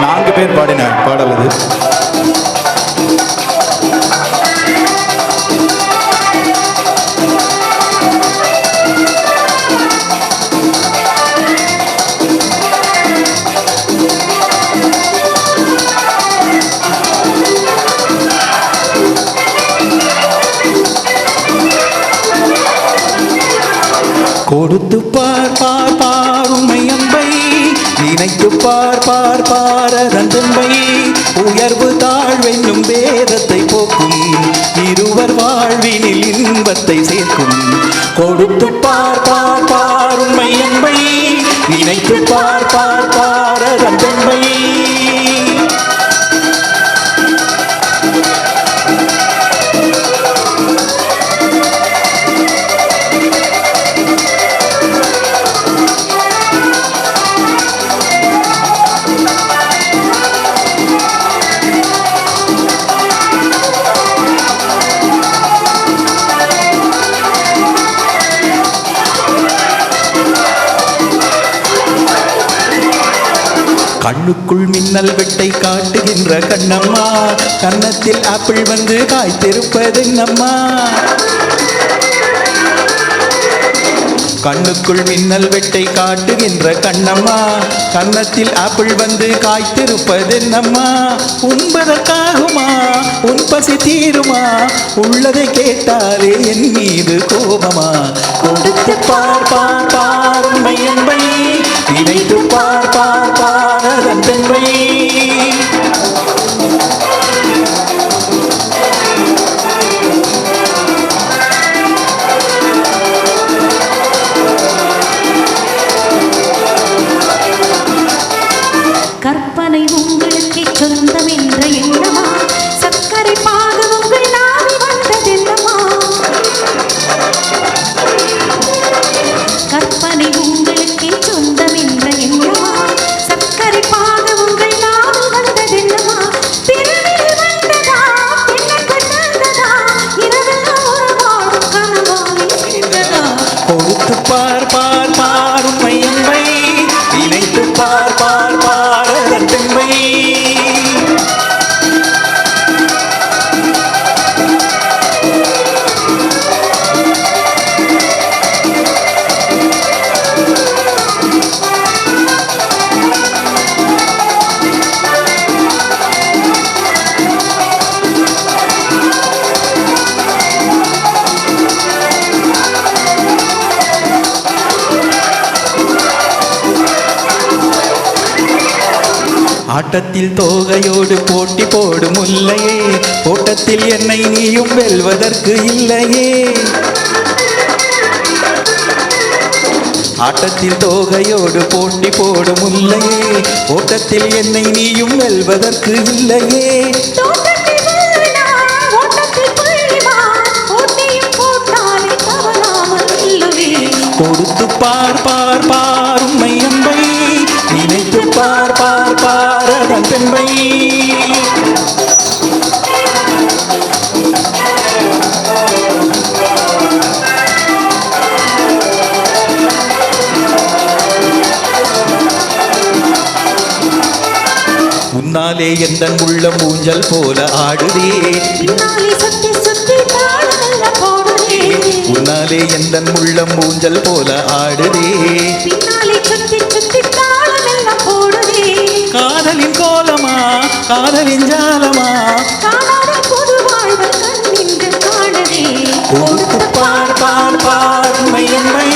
4 பேர் பாடின பாடல் அது. கொடுத்து பார் பார் பார் உண்மை அன்பை, நினைத்து பார் பார் பாரதன் துன்பை, உயர்வு தாழ்வென்னும் பேதத்தை போக்கும், இருவர் வாழ்வினில் இன்பத்தை சேர்க்கும். கொடுத்து பார் பார் பார் உண்மை அன்பை, நினைத்து பார் பார் பாரதன் துன்பை. கண்ணுக்குள் மின்னல் வெட்டை காட்டுகின்ற கண்ணம்மா, கன்னத்தில் ஆப்பிள் வந்து காய்த்திருப்பதென்னம்மா. கண்ணுக்குள் மின்னல் வெட்டை காட்டுகின்ற கண்ணம்மா, கன்னத்தில் ஆப்பிள் வந்து காய்த்திருப்பதென்னம்மா. உண்பதற்காகுமா உன் பசி தீருமா, உள்ளதை கேட்டாலே என் மீது கோபமா. கொடுத்து பார் பார் பார் உண்மை அன்பை, நினைத்து பார் பார் பாரதன் பெண்மை. கற்பனை உங்களுக்கு சொந்தம் என்ற எண்ணமா, சர்க்கரை பாகு உங்கள் நாவி வந்ததென்னமா. கற்பனை உங்களுக்கு சொந்தம் என்ற எண்ணமா, சர்க்கரை பாகு உங்கள் நாவி வந்ததென்னமா. பிறவில் வந்ததா பெண்ணுக்கு தந்ததா, இரவெல்லாம் உறவாடும் கனவாய் சேர்ந்ததா. கொடுத்து பார் பார் பார் உண்மை அன்பை, நினைத்து பார் பார் பாரதன் பெண்மை. ஆட்டத்தில் தோகையோடு போட்டி போடும் முல்லையே, ஓட்டத்தில் என்னை நீயும் வெல்வதற்கு இல்லையே. ஆட்டத்தில் தோகையோடு போட்டி போடும் முல்லையே, ஓட்டத்தில் என்னை நீயும் வெல்வதற்கு இல்லையே. கொடுத்து பார் பார் பார் உண்மை அன்பை, நினைத்து பார் பார் பாரதன் பெண்மை. உன்னாலே எந்தன் உள்ளம் ஊஞ்சல் போல ஆடுதே, உன்னாலே எந்தன் உள்ளம் ஊஞ்சல் போல ஆடுதே. காதலின் கோலமா காதலின் ஜாலமா, கொடுத்து பார் பார் பார் உண்மை அன்பை,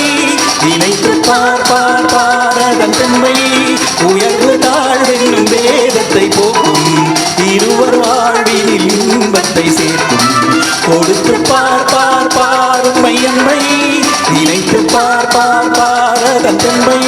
நினைத்து பார் பார் பாரதன் பெண்மை. உயர்வு தாழ்வென்னும் வேதத்தை போக்கும், இருவர் வாழ்வினில் இன்பத்தை சேர்க்கும். கொடுத்து பார் பார் பார் உண்மை அன்பை, நினைத்து பார் பார் பாரதன் பெண்மை.